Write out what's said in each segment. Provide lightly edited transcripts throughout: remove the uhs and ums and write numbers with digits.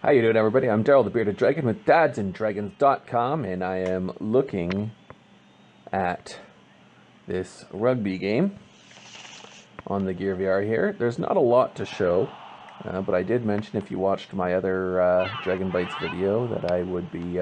How you doing, everybody? I'm Daryl the Bearded Dragon with dadsanddragons.com, and I am looking at this rugby game on the Gear VR here. There's not a lot to show, but I did mention if you watched my other Dragon Bites video that I would be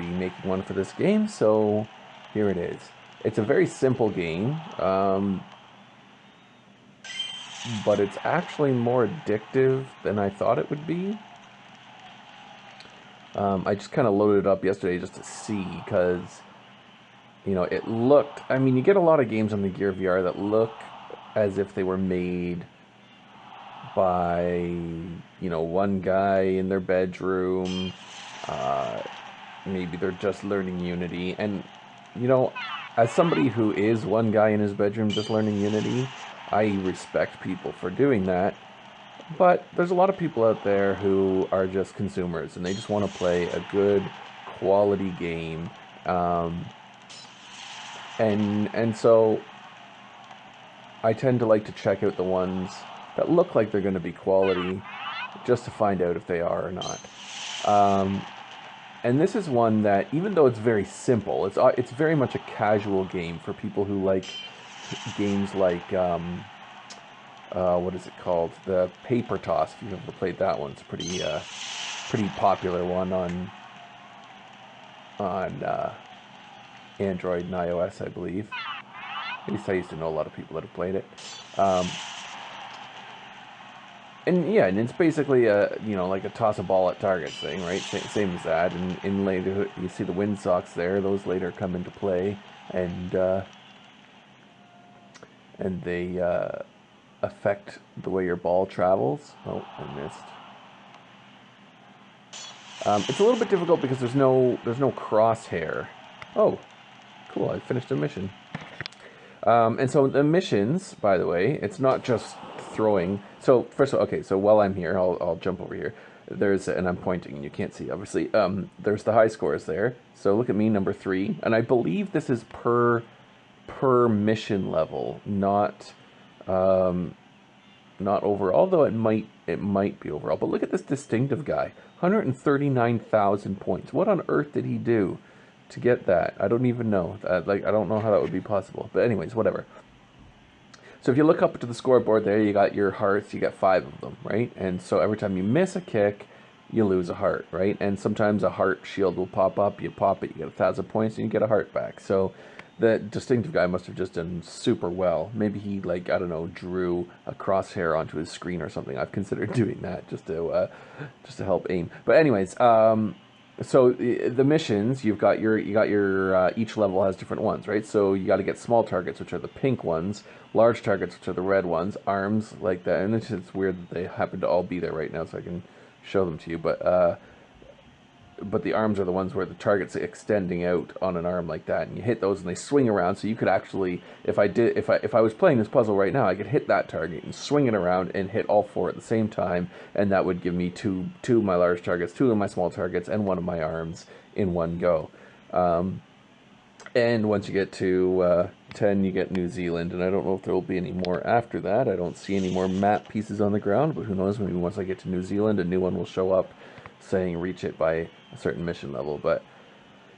making one for this game. So here it is. It's a very simple game. But it's actually more addictive than I thought it would be. I just kind of loaded it up yesterday just to see, because, you know, it looked, I mean, you get a lot of games on the Gear VR that look as if they were made by, you know, one guy in their bedroom. Maybe they're just learning Unity. And, you know, as somebody who is one guy in his bedroom just learning Unity, I respect people for doing that, but there's a lot of people out there who are just consumers and they just want to play a good quality game, and so I tend to like to check out the ones that look like they're going to be quality just to find out if they are or not. And this is one that, even though it's very simple, it's very much a casual game for people who like games like, what is it called? The Paper Toss, if you've ever played that one. It's a pretty popular one on Android and iOS, I believe. At least I used to know a lot of people that have played it. And yeah, and it's basically you know, like a toss a ball at targets thing, right? Same as that. And later, you see the Windsocks there. Those later come into play, and they affect the way your ball travels. Oh, I missed. It's a little bit difficult because there's no crosshair. Oh, cool! I finished a mission. And so the missions, by the way, it's not just throwing. So first of all, okay. So while I'm here, I'll jump over here. And I'm pointing, and you can't see, obviously. There's the high scores there. So look at me, number 3, and I believe this is per mission level, not overall, although it might be overall. But look at this distinctive guy, 139,000 points. What on earth did he do to get that? I don't even know. I don't know how that would be possible. But anyways, whatever. So if you look up to the scoreboard there, you got your hearts. You got 5 of them, right? And so every time you miss a kick, you lose a heart, right? And sometimes a heart shield will pop up. You pop it, you get 1,000 points, and you get a heart back. So the distinctive guy must have just done super well. Maybe he, like, I don't know, drew a crosshair onto his screen or something. I've considered doing that just to help aim. But anyways, so the missions, you got your each level has different ones, right? So you got to get small targets, which are the pink ones, large targets, which are the red ones, arms like that. And it's weird that they happen to all be there right now, so I can show them to you. But the arms are the ones where the target's extending out on an arm like that, and you hit those and they swing around. So you could actually, if I was playing this puzzle right now, I could hit that target and swing it around and hit all 4 at the same time, and that would give me two of my large targets, 2 of my small targets, and 1 of my arms in one go. And once you get to 10, you get New Zealand, and I don't know if there will be any more after that. I don't see any more map pieces on the ground, but who knows, maybe once I get to New Zealand, a new one will show up saying reach it by a certain mission level. But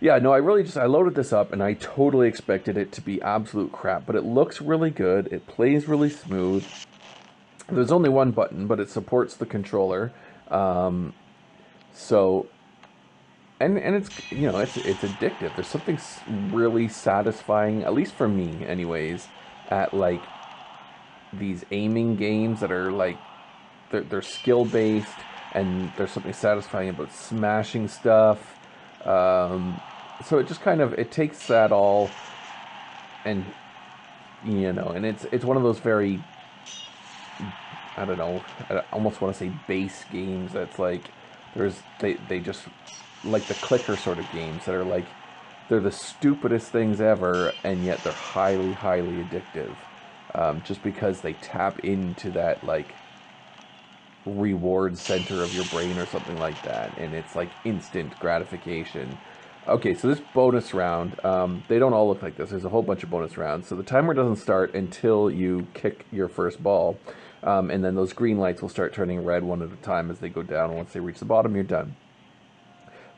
yeah, no, I loaded this up and I totally expected it to be absolute crap, but it looks really good. It plays really smooth. There's only one button, but it supports the controller. So, and it's, you know, it's addictive. There's something really satisfying, at least for me anyways, at like these aiming games that are like, they're skill based, and there's something satisfying about smashing stuff. So it just kind of, it takes that all, and, you know, and it's one of those very, I don't know, I almost want to say base games that's like, they just, like the clicker sort of games that are like, they're the stupidest things ever, and yet they're highly, highly addictive. Just because they tap into that, like, reward center of your brain or something like that, and it's like instant gratification. Okay, so this bonus round, they don't all look like this. There's a whole bunch of bonus rounds. So the timer doesn't start until you kick your first ball. And then those green lights will start turning red one at a time as they go down. And once they reach the bottom, you're done.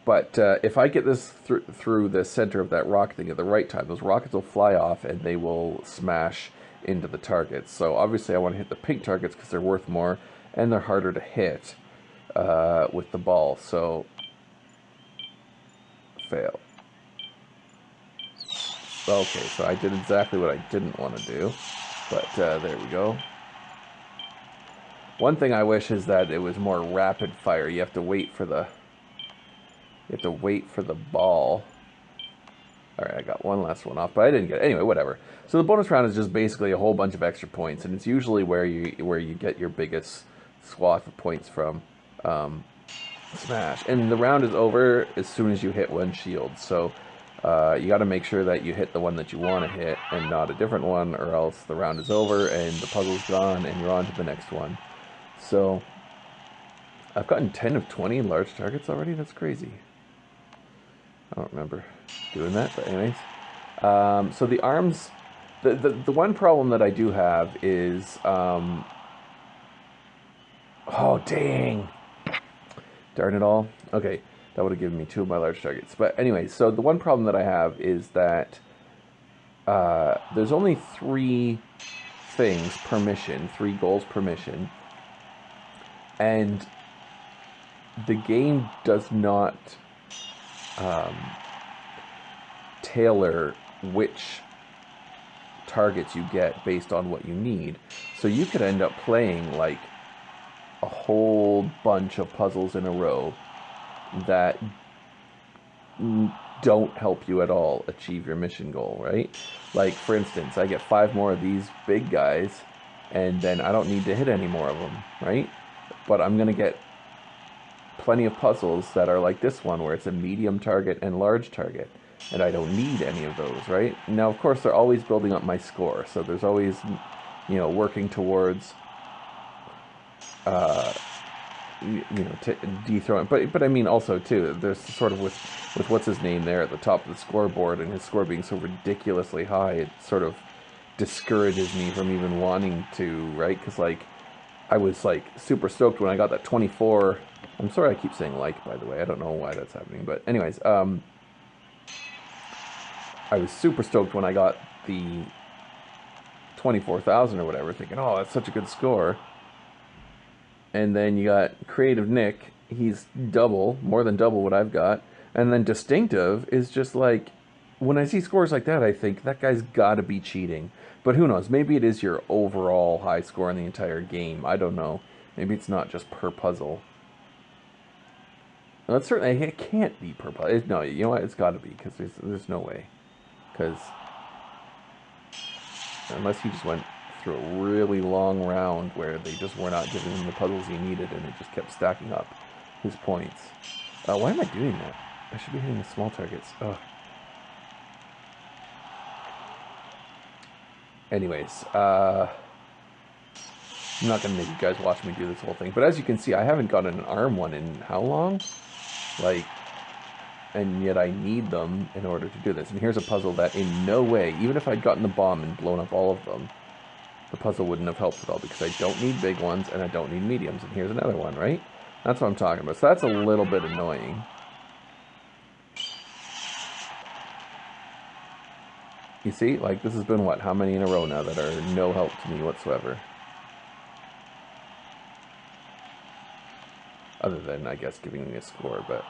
But if I get this through the center of that rocket thing at the right time, those rockets will fly off and they will smash into the targets. So obviously I want to hit the pink targets because they're worth more and they're harder to hit with the ball. So fail. Okay, so I did exactly what I didn't want to do, but there we go. One thing I wish is that it was more rapid fire. You have to wait for the ball. All right, I got one last one off, but I didn't get it. Anyway, whatever. So the bonus round is just basically a whole bunch of extra points, and it's usually where you get your biggest swath of points from. Smash, and the round is over as soon as you hit one shield. So you got to make sure that you hit the one that you want to hit and not a different one, or else the round is over and the puzzle's gone and you're on to the next one. So I've gotten 10 of 20 large targets already. That's crazy. I don't remember doing that, but anyways. So the arms, the one problem that I do have is, oh dang, darn it all. Okay, that would have given me 2 of my large targets. But anyway, so the one problem that I have is that there's only 3 things per mission, 3 goals per mission, and the game does not tailor which targets you get based on what you need. So you could end up playing like a whole bunch of puzzles in a row that don't help you at all achieve your mission goal, right? Like, for instance, I get 5 more of these big guys, and then I don't need to hit any more of them, right? But I'm going to get plenty of puzzles that are like this one, where it's a medium target and large target, and I don't need any of those, right? Now, of course, they're always building up my score, so there's always, you know, working towards dethrone. But I mean, also too, there's sort of with what's his name there at the top of the scoreboard, and his score being so ridiculously high, it sort of discourages me from even wanting to, right? Because like, I was like super stoked when I got that 24. I'm sorry, I keep saying like, by the way. I don't know why that's happening, but anyways, I was super stoked when I got the 24,000 or whatever, thinking, oh, that's such a good score. And then you got Creative Nick, he's more than double what I've got. And then Distinctive is just like, when I see scores like that, I think that guy's got to be cheating. But who knows? Maybe it is your overall high score in the entire game. I don't know. Maybe it's not just per puzzle. Well, it's certainly, it can't be per puzzle. No, you know what? It's got to be, because there's no way. Because unless he just went through a really long round where they just were not giving him the puzzles he needed, and it just kept stacking up his points. Why am I doing that? I should be hitting the small targets. Ugh. Anyways, I'm not going to make you guys watch me do this whole thing, but as you can see, I haven't gotten an arm one in how long? Like, and yet I need them in order to do this. And here's a puzzle that in no way, even if I'd gotten the bomb and blown up all of them, the puzzle wouldn't have helped at all, because I don't need big ones and I don't need mediums. And here's another one, right? That's what I'm talking about. So that's a little bit annoying. You see, like, this has been what, how many in a row now that are no help to me whatsoever? Other than, I guess, giving me a score, but...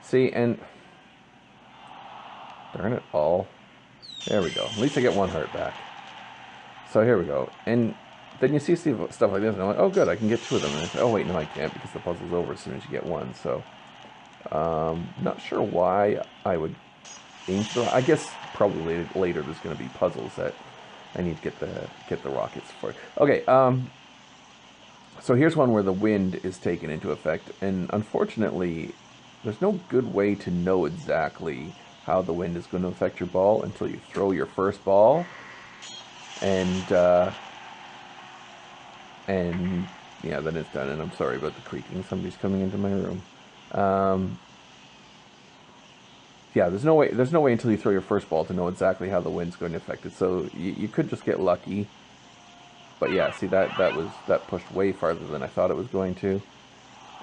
See, and... Darn it all. There we go. At least I get 1 heart back. So here we go. And then you see stuff like this, and I'm like, oh good, I can get 2 of them. And I say, oh wait, no I can't, because the puzzle's over as soon as you get 1. So, not sure why I would aim for... I guess probably later there's going to be puzzles that I need to get the rockets for. Okay, so here's one where the wind is taken into effect, and unfortunately, there's no good way to know exactly how the wind is going to affect your ball until you throw your first ball, and yeah, then it's done. And I'm sorry about the creaking. Somebody's coming into my room. Yeah, there's no way until you throw your first ball to know exactly how the wind's going to affect it. So you could just get lucky But yeah, see, that pushed way farther than I thought it was going to.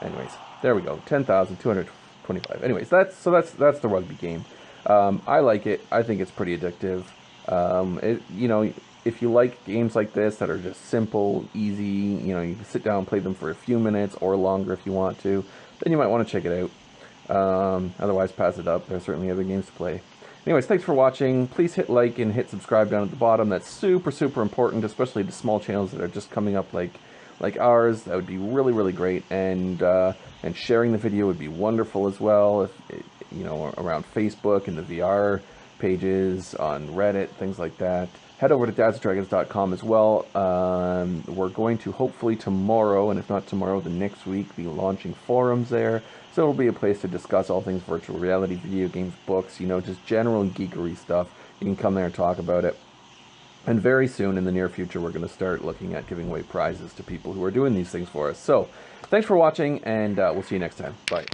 Anyways, there we go, 10,225. Anyways, that's the rugby game. I like it. I think it's pretty addictive. You know, if you like games like this that are just simple, easy, you know, you can sit down and play them for a few minutes or longer if you want to, then you might want to check it out. Otherwise, pass it up. There's certainly other games to play. Anyways, thanks for watching. Please hit like and hit subscribe down at the bottom. That's super, super important, especially to small channels that are just coming up like ours. That would be really, really great. And sharing the video would be wonderful as well. If you know, around Facebook and the VR pages, on Reddit, things like that. Head over to dadsdragons.com as well. We're going to hopefully tomorrow, and if not tomorrow, the next week, be launching forums there. So it'll be a place to discuss all things virtual reality, video games, books, you know, just general geekery stuff. You can come there and talk about it. And very soon, in the near future, we're going to start looking at giving away prizes to people who are doing these things for us. So, thanks for watching, and we'll see you next time. Bye.